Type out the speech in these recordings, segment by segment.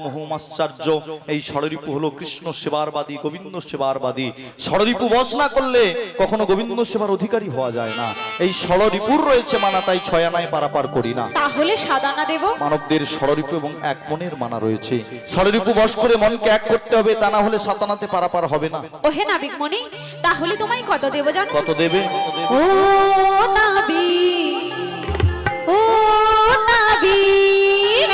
মহোমাশ্চর্য এই ষড়রিপু হলো কৃষ্ণ সেবারবাদী, গোবিন্দ সেবারবাদী। ষড়রিপু বশ না করলে কখনো গোবিন্দ সেবার অধিকারী হওয়া যায় না। এই ষড়রিপুর রয়েছে মানা, তাই ছয় আনায় পারাপার করি না। তাহলে সাত আনা দেব। মানবদের ষড়রিপু এবং এক মনের মানা রয়েছে। ষড়রিপু বশ করে মনকে এক করতে হবে, তা না হলে সাত আনাতে পারাপার হবে না। ও হে নাবিক মনি, তাহলে তোমায় কত দেব জানো? কত দেবে? ও নাবিক, ও নাবিক,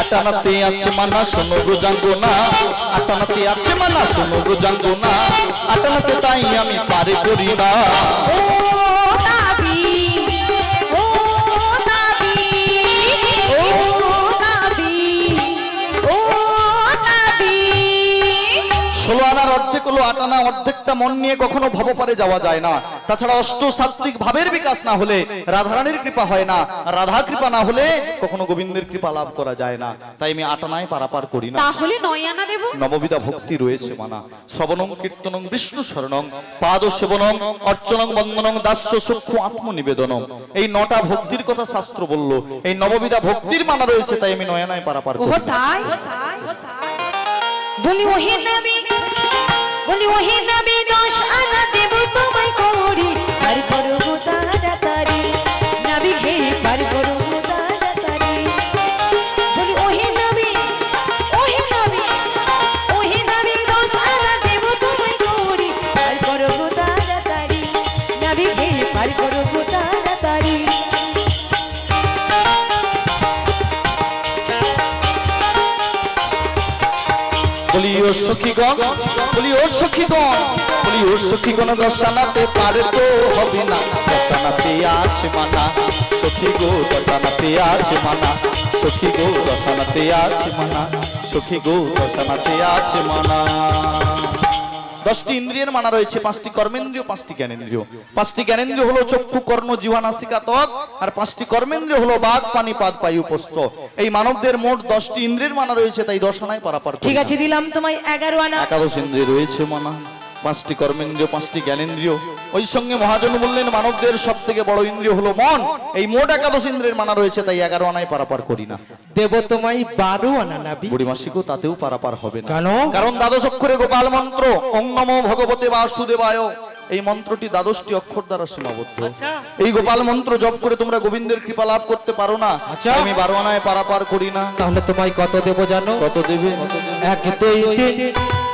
আটানাতে আছে মানা শোনো গো জাঙ্গনা, আটানাতে আছে মানা শোনো গো জাঙ্গনা, আটানাতে তাই আমি পারে করি না। ও নাবিক, ও নাবিক, ও নাবিক, ও নাবিক। 16 আনার অর্ধেক হলো 8 আনা, অর্ধেকটা মন নিয়ে কখনো ভবপারে যাওয়া যায় না। তাছাড়া অষ্টসাত্ত্বিক ভাবের বিকাশ না হলে রাধারানীর কৃপা হয় না, রাধা কৃপা না হলে কখনো গোবিন্দের কৃপা লাভ করা যায় না। তাই আমি 8 আনায় পারাপার করি না। তাহলে 9 আনা দেব। নববিধা ভক্তি রয়েছে মানা। শ্রবণং কীর্তনং বিষ্ণু শরণং পাদ সেবনং অর্চনং বন্দনং দাস্য সূক্ষ্ম আত্মনিবেদনং, এই 9টা ভক্তির কথা শাস্ত্র বলল। এই নববিধা ভক্তির মানা রয়েছে, তাই আমি 9 আনায় পারাপার করি। ও তাই বলি ও হে নাবিক, বলি ও হে নাবিক 10 আনা দেব তোমায় করি, আর করব তাড়াতাড়ি নাবিক হে, আর করব তাড়াতাড়ি। বলি ও হে নাবিক, ও হে নাবিক, ও হে নাবিক 10 আনা দেব তোমায় করি, আর করব তাড়াতাড়ি নাবিক হে, আর করব তাড়াতাড়ি। বলি ও সখীগণ, বলি ও সখীগণ, বলি ও সখীগণ 10 আনাতে পারে তো হবে না। 10 আনাতে আছে মানা সখী গো, 10 আনাতে আছে মানা সখী গো, 10 আনাতে আছে মানা সখী গো, 10 আনাতে আছে মানা। 10টি ইন্দ্রিয়ের মানা রয়েছে, 5টি কর্মেন্দ্রিয়, 5টি জ্ঞানেন্দ্রিয়। 5টি জ্ঞানেন্দ্রিয় হলো চক্ষু কর্ণ জিহ্বা নাসিকা ত্বক, আর 5টি কর্মেন্দ্রিয় হলো বাগ পানি পাদ পায়ু পোস্ত। এই মানবদের মোট 10টি ইন্দ্রিয়ের মানা রয়েছে, তাই 10 আনায় পারাপার করি। ঠিক আছে, দিলাম তোমায় 11 আনা। 11 ইন্দ্রিয় রয়েছে মানা, 5টি কর্মেন্দ্রিয়, 5টি জ্ঞানেন্দ্রিয়। ওই সঙ্গে মহাজন বললেন মানবদের সব থেকে বড় ইন্দ্রিয় হলো মন। এই মোট 11 ইন্দ্রিয়ের মানা রয়েছে, তাই 11 আনায় পারাপার করি না। দেব তোমায় 12 আনা নাবি। বুড়ি মাসিকও তাতেও পারাপার হবে না। কেন? কারণ দ্বাদশ অক্ষরে গোপাল মন্ত্র ওং নমো ভগবতে বাসুদেবায়, এই মন্ত্রটি 12টি অক্ষর দ্বারা সীমাবদ্ধ। এই গোপাল মন্ত্র জপ করে তোমরা গোবিন্দের কৃপা লাভ করতে পারো না। আমি 12 আনায় পারাপার করি না। তাহলে তোমায় কত দেব জানো? কত দেবে? 1 2 3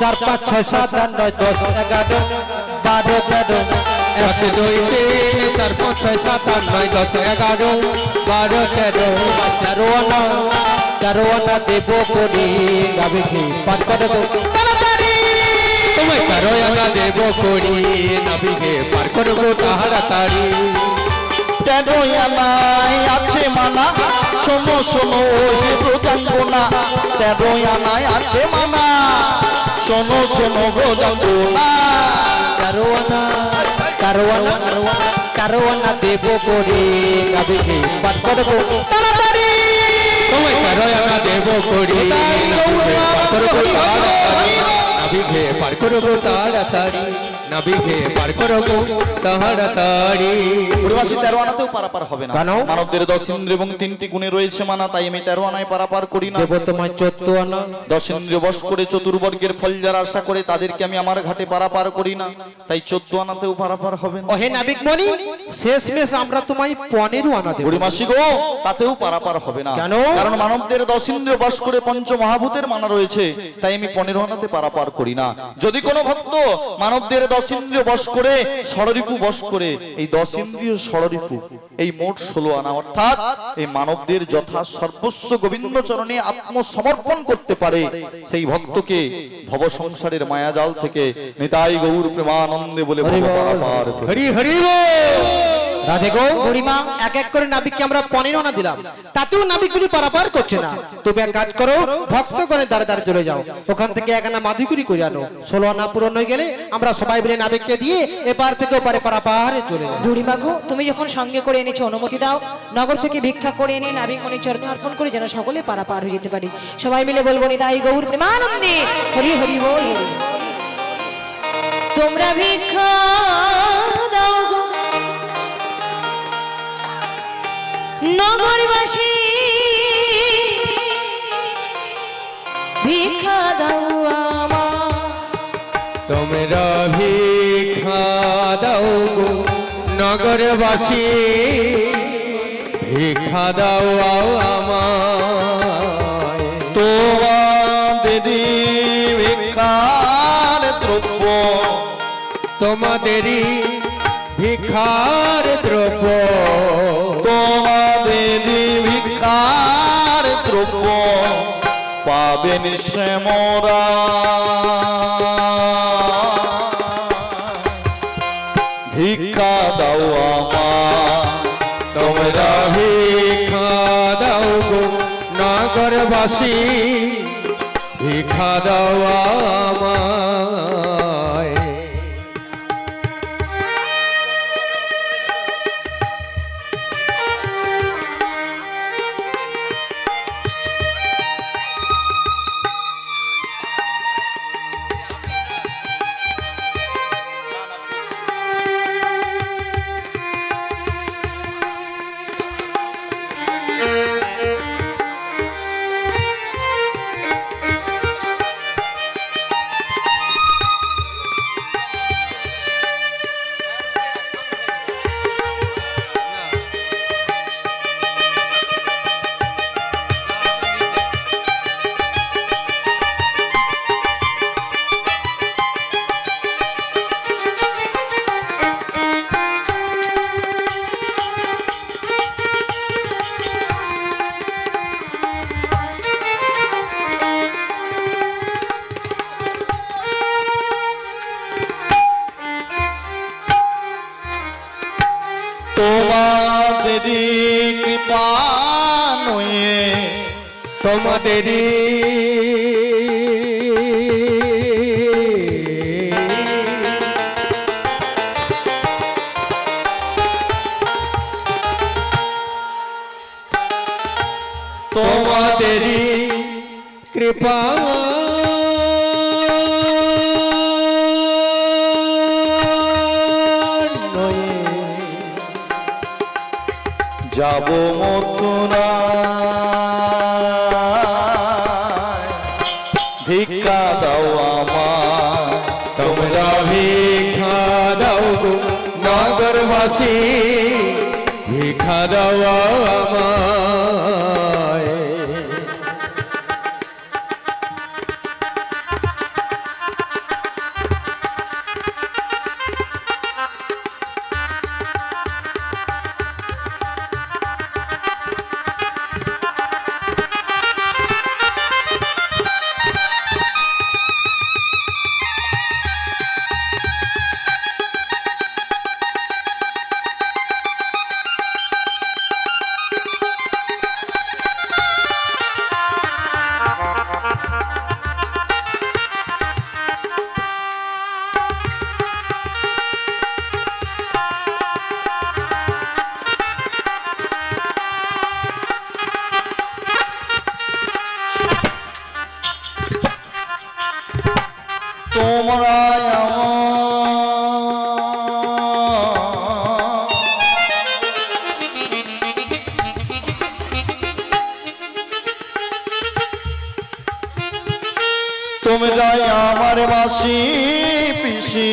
4 5 6 7 8 9 10 11 12 13 1 2 3 4 5 6 7 8 9 10 11 12 13 13 আনা দেব করি, নাবিক হে পার করে দেব তাড়াতাড়ি। তোমায় 13 আনা দেব করি, নাবিক হে পার করে দেব তাড়াতাড়ি। 13 আনায় আছে মানা শোনো শোনো হে প্রজাঙ্গনা, 13 আনায় আছে মানা শোনো শোনো প্রজাঙ্গনা। 13 আনা দেব করি, নাবিক হে পার করে দেব তাড়াতাড়ি। তোমায় 13 আনা দেব করি, নাবিক হে পার করে দেব তাড়াতাড়ি, নাবিক হে পার করে দেব তাড়াতাড়ি। পূর্বাসী 13 আনাতেও পারাপার হবে না। কেন? মানবদের 10 ইন্দ্রিয় এবং 3টি গুণে রয়েছে মানা, তাই আমি 13 আনায় পারাপার করি না। দেব তোমায় 14 আনা। 10 ইন্দ্রিয় বশ করে চতুর্বর্গের ফল যারা আশা করে তাদেরকে আমি আমার ঘাটে পারাপার করি না, তাই 14 আনাতেও পারাপার হবে না। ও হে নাবিক মনি, শেষমেশ আমরা তোমায় 15 আনা দেব। বুড়ি মাসি গো, তাতেও পারাপার হবে না। কেন? কারণ মানবদের 10 ইন্দ্রিয় বশ করে পঞ্চ মহাভূতের মানা রয়েছে, তাই আমি 15 আনাতে পারাপার করি না। যদি কোনো ভক্ত মানবদের 10 ইন্দ্রিয় বশ করে ষড়রিপু বশ করে, এই 10 ইন্দ্রিয় ষড়রিপু এই মোট 16 আনা, অর্থাৎ এই মানবদের যথা সর্বস্ব গোবিন্দ চরণে আত্মসমর্পণ করতে পারে, সেই ভক্তকে ভব সংসারের মায়াজাল থেকে নিতাই গৌর প্রেমানন্দে বলে হরি হরি রাধে গো বুড়িমা, এক এক করে নাবিককে আমরা 15 আনা দিলাম, তাতেও নাবিকগুলি পারাপার করছে না। তুমি এক কাজ করো, ভক্তগণের দ্বারে দ্বারে চলে যাও, ওখান থেকে এক আনা মাধুকরি করে আনো। 16 আনা পূরণ হয়ে গেলে আমরা সবাই মিলে নাবিককে দিয়ে এপার থেকে ওপারে পারাপারে চলে যাও। বুড়িমা গো, তুমি যখন সঙ্গে করে এনেছো অনুমতি দাও, নগর থেকে ভিক্ষা করে এনে নাবিক মনির চরণে অর্পণ করে যেন সকলে পারাপার হয়ে যেতে পারি। সবাই মিলে বলবো নিতাই গৌর প্রেমানন্দে হরি হরি বল। তোমরা ভিক্ষা দাও গো নগরবাসী, ভিক্ষা দাও আমার। তোমরা ভিক্ষা দাও গো নগরবাসী, ভিক্ষা দাও আমায়। তোমাদেরই ভিক্ষার দ্রব্য, তোমাদেরই ভিক্ষার দ্রব্য, তোমাদেরই ভিক্ষার দ্রব্য পাবেন সে মোরা। ভিক্ষা দাও আমার, তোমরা ভিক্ষা দাও গো নগরবাসী, ভিক্ষা দাও আমায়। তোমাদেরই কৃপা নয়ে, তোমাদেরই তোমাদেরই কৃপা যাব মথুরা, ভিক্ষা দাও আমার। তোমরা ভিক্ষা দাও গো নগরবাসী, ভিক্ষা দাও আমায়। তোমরা তোমরা আমার মাসি পিসি,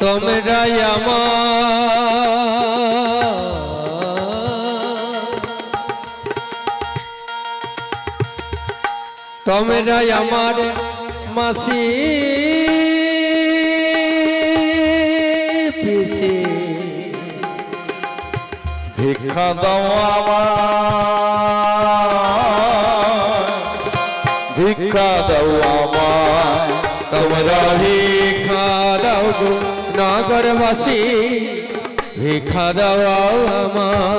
তোমরা আমার তোমরা আমার মাসি পিসি ভিক্ষা দাও আমায়, ভিক্ষা দাও আমায়, তোমরা ভিক্ষা দাও গো নগরবাসী, ভিক্ষা দাও আমায়।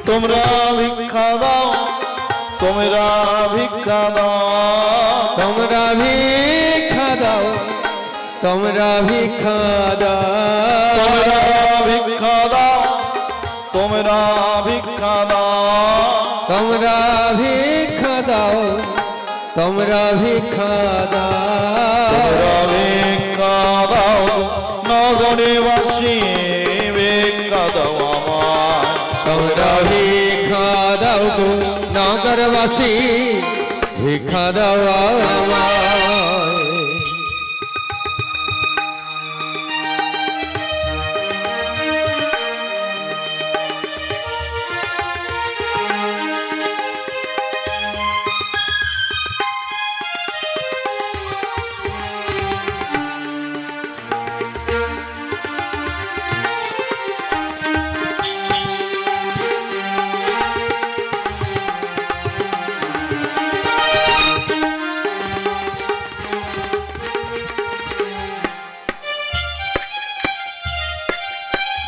তোমরা ভিক্ষা দাও, তোমরা ভিক্ষা দাও, তোমরা ভিক্ষা দাও, তোমরা ভিক্ষা দাও, তোমরা ভিক্ষা দাও, তোমরা ভিক্ষা দাও, তোমরা ভিক্ষা দাও, তোমরা ভিক্ষা দাও, তোমরা ভিক্ষা দাও, নগরবাসী ভিক্ষা দাও আমায়, তোমরা ভিক্ষা দাও গো নগরবাসী, ভিক্ষা দাও আমায়।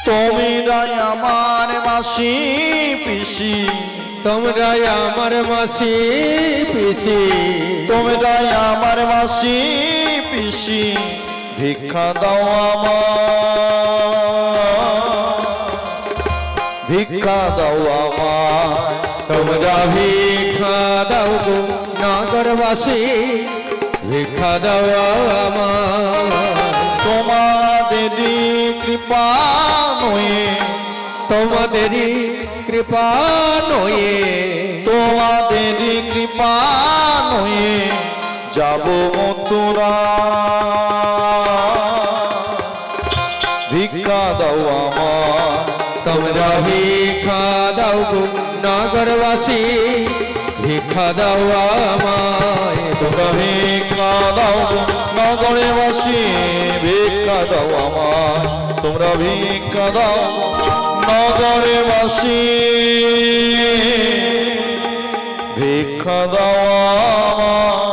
তোমরাই আমার মাসি পিসি, তোমরাই আমার মাসি পিসি, তোমরাই আমার মাসি পিসি, ভিক্ষা দাও আমায়, ভিক্ষা দাও আমায়, তোমরা ভিক্ষা দাও গো নগরবাসী, ভিক্ষা দাও আমায়। তোমাদেরই কৃপা নয়ে, তোমাদেরই কৃপা নয়ে, তোমাদেরই কৃপা নয়ে যাব মথুরা, ভিক্ষা দাও আমায়, তোমরা ভিক্ষা দাও গো নগরবাসী, ভিক্ষা দাও আমায়। তোমরা ভিক্ষা দাও নগরবাসী, ভিক্ষা দাও আমায়, তোমরা ভিক্ষা দাও নগরবাসী, ভিক্ষা দাও আমায়।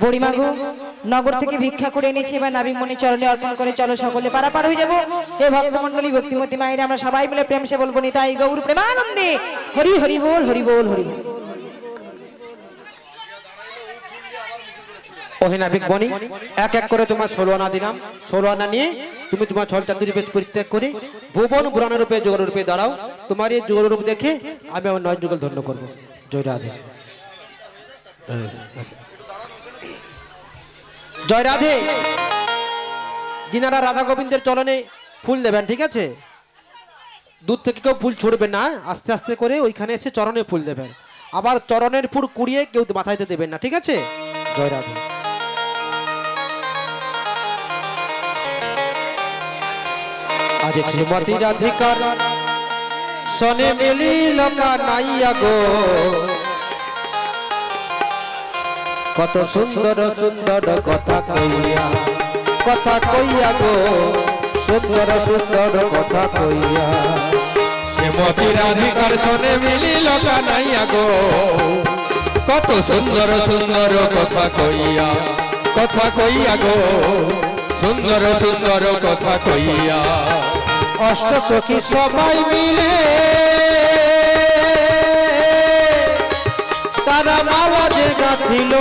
বুড়িমা গো নগর থেকে ভিক্ষা করে এনেছি, এবার নাবিক মনে চরণে অর্পণ করে চলো সকলে পারাপার হয়ে যাবো। হে ভক্তমণ্ডলী ভক্তিমতী মায়েরা, আমরা সবাই মিলে প্রেম সে বলবো নিতাই গৌর প্রেমানন্দে হরি হরি বল, হরি বল, হরি বল। ওহে নাবিক বনি, এক এক করে তোমার 16 আনা দিলাম। 16 আনা নিয়ে তুমি তোমার ছল চাতুরি বেশ পরিত্যাগ করে ভুবন পুরাণ রূপে যোগর রূপে দাঁড়াও। তোমার এই যোগর রূপ দেখে আমি আমার 9 যুগল ধন্য করবো। জয় রাধে, জয় রাধে। যিনারা রাধা গোবিন্দের চরণে ফুল দেবেন, ঠিক আছে, দূর থেকে কেউ ফুল ছুড়বেন না, আস্তে আস্তে করে ওইখানে এসে চরণে ফুল দেবেন। আবার চরণের ফুল কুড়িয়ে কেউ মাথায় দেবেন না, ঠিক আছে। জয় রাধে। আজ শ্রীমতী রাধিকার সনে মেলি লকা নাইয়া গো, কত সুন্দর সুন্দর কথা কইয়া, কথা কইয়া গো, সুন্দর সুন্দর কথা কইয়া। শ্রীমতী রাধিকার সনে মিলিল কানাইয়া গো, কত সুন্দর সুন্দর কথা কইয়া, কথা কইয়া গো, সুন্দর সুন্দর কথা কইয়া। অষ্ট সখী সবাই মিলে তারা মালা যে গাঁথিল,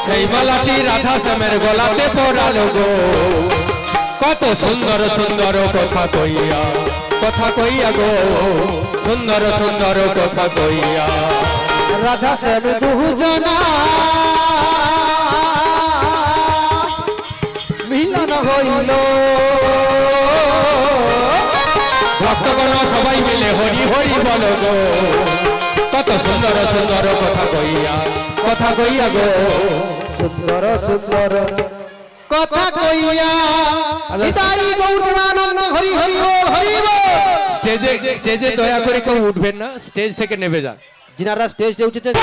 সেই মালাটি রাধা শ্যামের গলাতে পরালো গো কত সুন্দর সুন্দর কথা কইয়া গো সুন্দর সুন্দর কথা কইয়া রাধা শ্যাম দুজনা মিলন হইল ভক্তগণ সবাই মিলে হরি হরি বলো গো কত সুন্দর সুন্দর কথা কইয়া গো সুন্দর সুন্দর কথা কইয়া নিতাই গৌরানন্দ হরি হরি বল হরি বল। স্টেজে দয়া করে কেউ উঠবেন না, স্টেজ থেকে নেমে যান। যিনারা স্টেজে উঠেছেন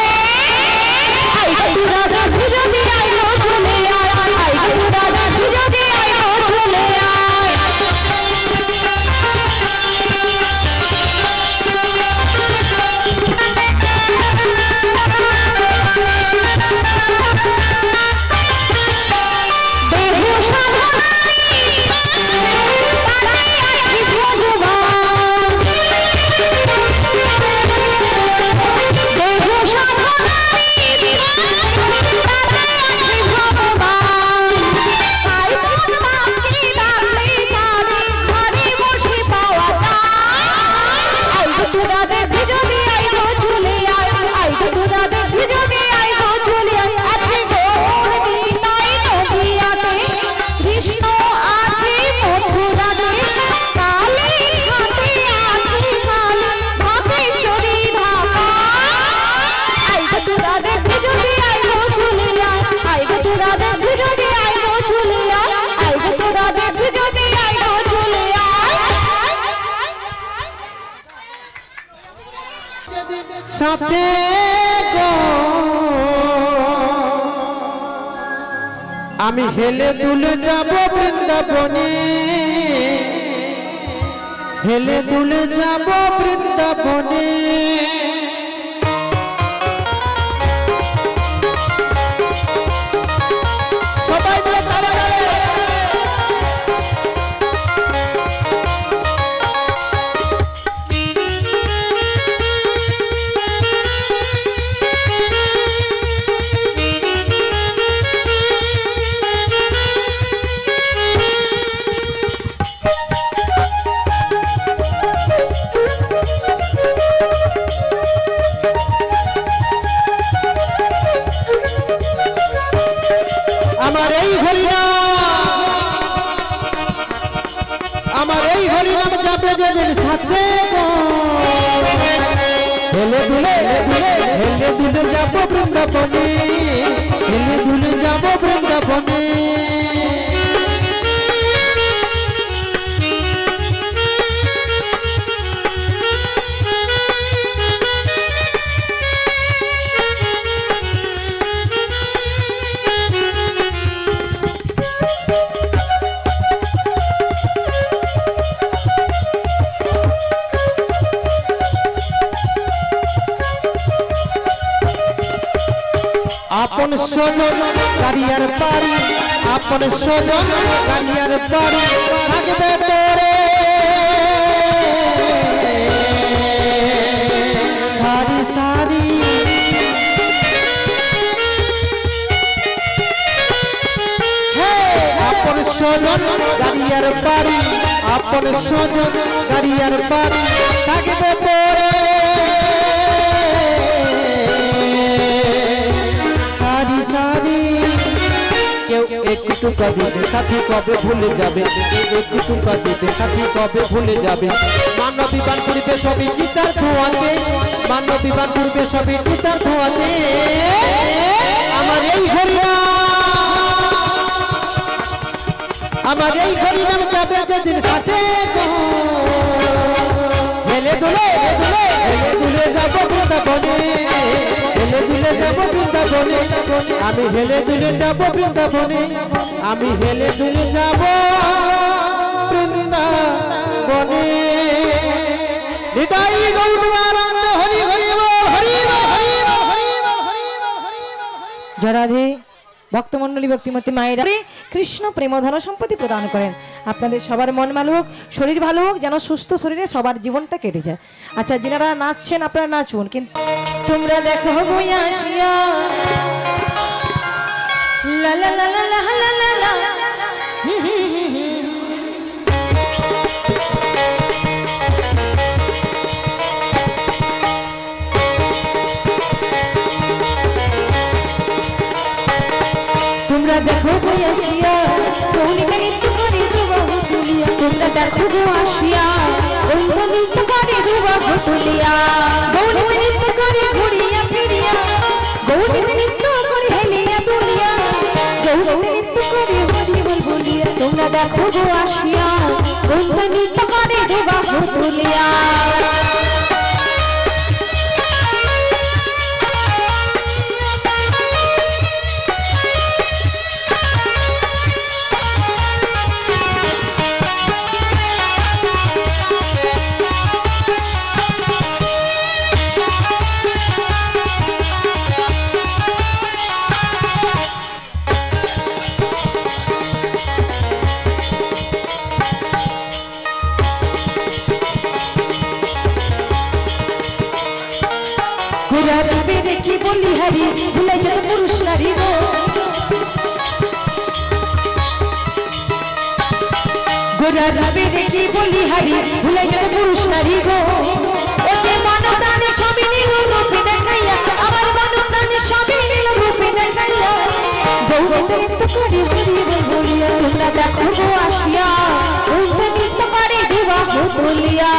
সাথে গো আমি হেলে দুলে যাব বৃন্দাবনে হেলে দুলে যাব বৃন্দাবনে সবাই মিলে তালে তালে আমার এই হরিনাম যাবে যেদিন সাথে হেলে দুলে যাব বৃন্দাবনে হেলে দুলে যাব বৃন্দাবনে আপন সজন গাড়িয়ার বাড়ি আপন সজন গাড়িয়ার বাড়ি থাকবে পরে সারি সারি হে আপন সজন গাড়িয়ার বাড়ি আপন সজন গাড়িয়ার বাড়ি থাকবে পরে সারি কেউ একটু কবে সাথী কবে ভুলে যাবে একটু কবে সাথী কবে ভুলে যাবে মানব বিমান পূর্বে সবই চিতার ধোঁয়াতে মানব বিমান পূর্বে সবই চিতার ধোঁয়াতে আমার এই হরিনাম যাবে যেদিন সাথে হেলে দুলে যাব বৃন্দাবনে হেলে দুলে যাব বৃন্দাবনে আমি হেলে দুলে যাব বৃন্দাবনে আমি হেলে দুলে যাব বৃন্দাবনে নিতাই গৌরানন্দ হরি হরি বল হরি বল হরি বল হরি বল হরি বল হরি বল। জয় রাধে। ভক্তমণ্ডলী ভক্তিমতী মায়েরা কৃষ্ণ প্রেমধন সম্পত্তি প্রদান করেন। আপনাদের সবার মন ভালো হোক, শরীর ভালো হোক, যেন সুস্থ শরীরে সবার জীবনটা কেটে যায়। আচ্ছা, যিনারা নাচছেন আপনারা নাচুন, কিন্তু তোমরা দেখো গো আসিয়া লা লা লা লা লা লা লা লা। তোমরা দেখো গো আসিয়া কৌনিকা নৃত্য করে দুবাহু তুলিয়া, তোমরা দেখো গো আসিয়া কৌনিকা নৃত্য করে দুবাহু তুলিয়া, কৌনিকা নৃত্য করে ঘুরিয়া ফিরিয়া, কৌনিকা নৃত্য করে হেলিয়া দুলিয়া, কৌনিকা নৃত্য করে হরি বল বলিয়া, তোমরা দেখো গো আসিয়া কৌনিকা নৃত্য করে দুবাহু তুলিয়া। দেখি বলি হারি ভুলে যেত পুরুষ নারী গো, গোরা রবে দেখি বলি হারি ভুলে যেত পুরুষ নারী গো, ও সে মন প্রাণে সবই নীল রূপে দেখাইয়া, আমার মন প্রাণে সবই নীল রূপে দেখাইয়া, গৌরীতে নৃত্য করে হরি বল বলিয়া, তোমরা দেখো গো আসিয়া গৌরীতে নৃত্য করে বিবাহ তুলিয়া।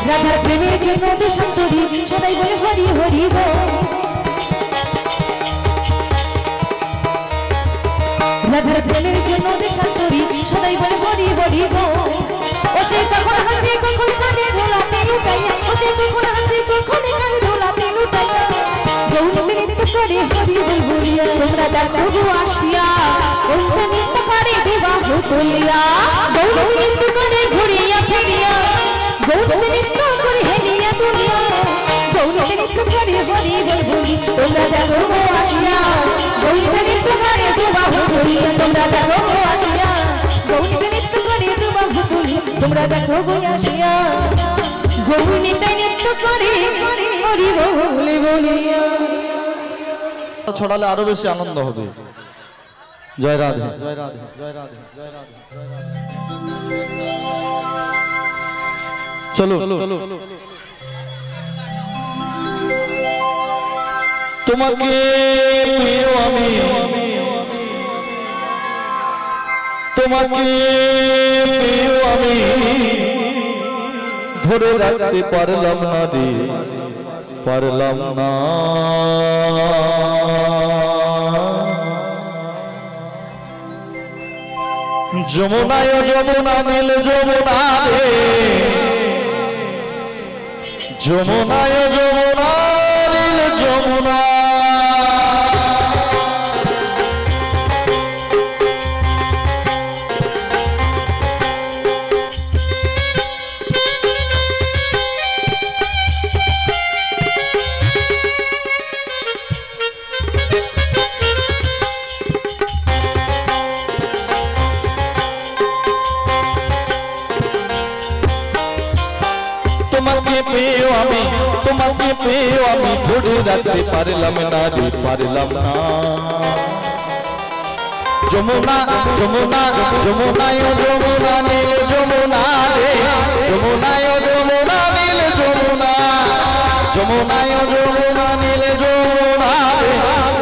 রাধার প্রেমের জন্য দেশান্তরী সবাই বলে হরি হরি গো, রাধার প্রেমের জন্য দেশান্তরী সবাই বলে হরি হরি গো, ও সে কখন হাসে কখন কাঁদে ধোলাতে লুটাইয়া, ও সে কখন হাসে কখন কাঁদে ধোলাতে লুটাইয়া, গৌরীতে নৃত্য করে হরি বল বলিয়া, তোমরা দেখো গো আসিয়া গৌরীতে নৃত্য করে বিবাহ তুলিয়া, গৌরীতে নৃত্য করে ঘুরিয়া ফিরিয়া, গৌরীতে নৃত্য করে হেলিয়া দুলিয়া, গৌরীতে নৃত্য করে হরি বল বলি, তোমরা দেখো গো আসিয়া গৌরীতে নৃত্য করে বিবাহ তুলিয়া, তোমরা দেখো গো আসিয়া গৌরীতে নৃত্য করে বিবাহ তুলিয়া, তোমরা দেখো গো আসিয়া গৌরীতে নৃত্য করে হরি বল বলিয়া। ছড়ালে আরো বেশি আনন্দ হবে। জয় রাধে, জয় রাধে, জয় রাধে, জয় রাধে। চলো তোমাকে প্রিয় আমি, তোমাকে প্রিয় আমি ধরে রাখতে পারলাম না রে, পারলাম না, যমুনায় যমুনা নীল যমুনা রে, যমুনায় যমুনা নীল যমুনা, তোমাকে পেয়ে আমি, তোমাকে পেয়ে আমি ধরে রাখতে পারলাম না রে, পারলাম না, যমুনা যমুনা যমুনায় যমুনা নীল যমুনা রে, যমুনায় যমুনা নীল যমুনা, যমুনায় যমুনা নীল যমুনা রে,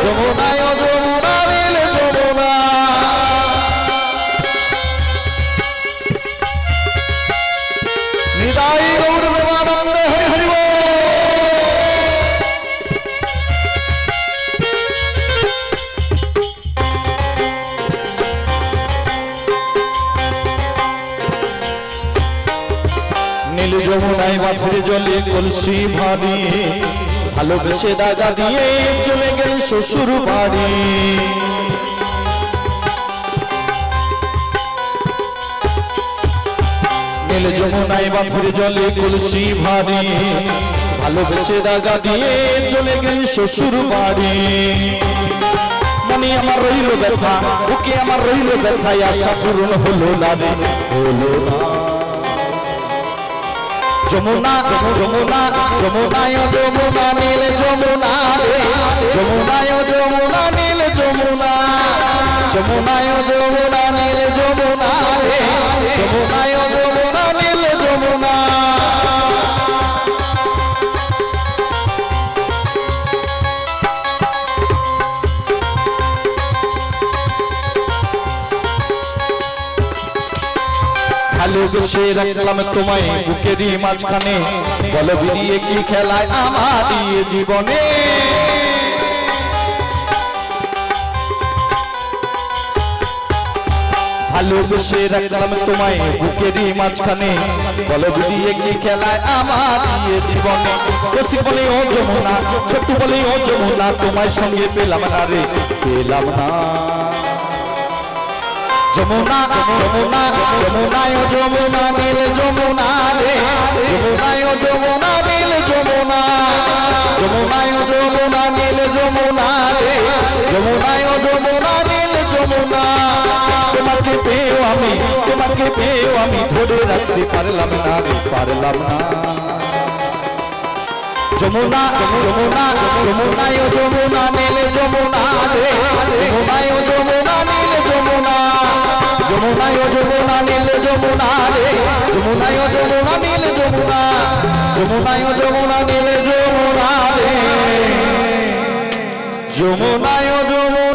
যমুনায় যমুনা নীল যমুনা, নিতাই গৌর প্রেমানন্দ হরি হরি বল। নীল যমুনায় মাথের জলে কলসি ভারী, ভালোবেসে দাগা দিয়ে চলে গেল শ্বশুর বাড়ি, নীল যমুনায় বাফুর জলে কলসি ভারী ভালোবেসে দাগা দিয়ে চলে গেলি শ্বশুর বাড়ি মনে আমার রইল ব্যথা বুকে আমার রইল ব্যথা আশা পূরণ হলো না রে হলো না যমুনা যমুনা যমুনায় যমুনা নীল যমুনা রে যমুনায় যমুনা নীল যমুনা যমুনায় যমুনা নীল যমুনা রে যমুনায় যমুনা নীল যমুনা ভালোবেসে রাখলাম তোমায় বুকেরই মাঝখানে বলো দিয়ে কি খেলায় আমার দিয়ে জীবনে ভালোবেসে রাখলাম তোমায় বুকেরই মাঝখানে বলো দিয়ে কি খেলায় আমার দিয়ে জীবনে রসি বলে ও যমুনা ছোট্ট বলে ও যমুনা তোমার সঙ্গে পেলাম না রে পেলাম না যমুনা যমুনা যমুনায় যমুনা নীল যমুনা রে যমুনায় যমুনা নীল যমুনা যমুনায় যমুনা নীল যমুনা রে যমুনায় যমুনা নীল যমুনা তোমাকে পেয়েও আমি ধরে রাখতে পারলাম না পারলাম না যমুনা যমুনা যমুনায় যমুনা নীল যমুনা রে যমুনায় যমুনা নীল যমুনা যমুনায় যমুনা নীল যমুনা রে যমুনায় যমুনা নীল যমুনা যমুনায় যমুনা নীল যমুনা রে যমুনায় যমুনা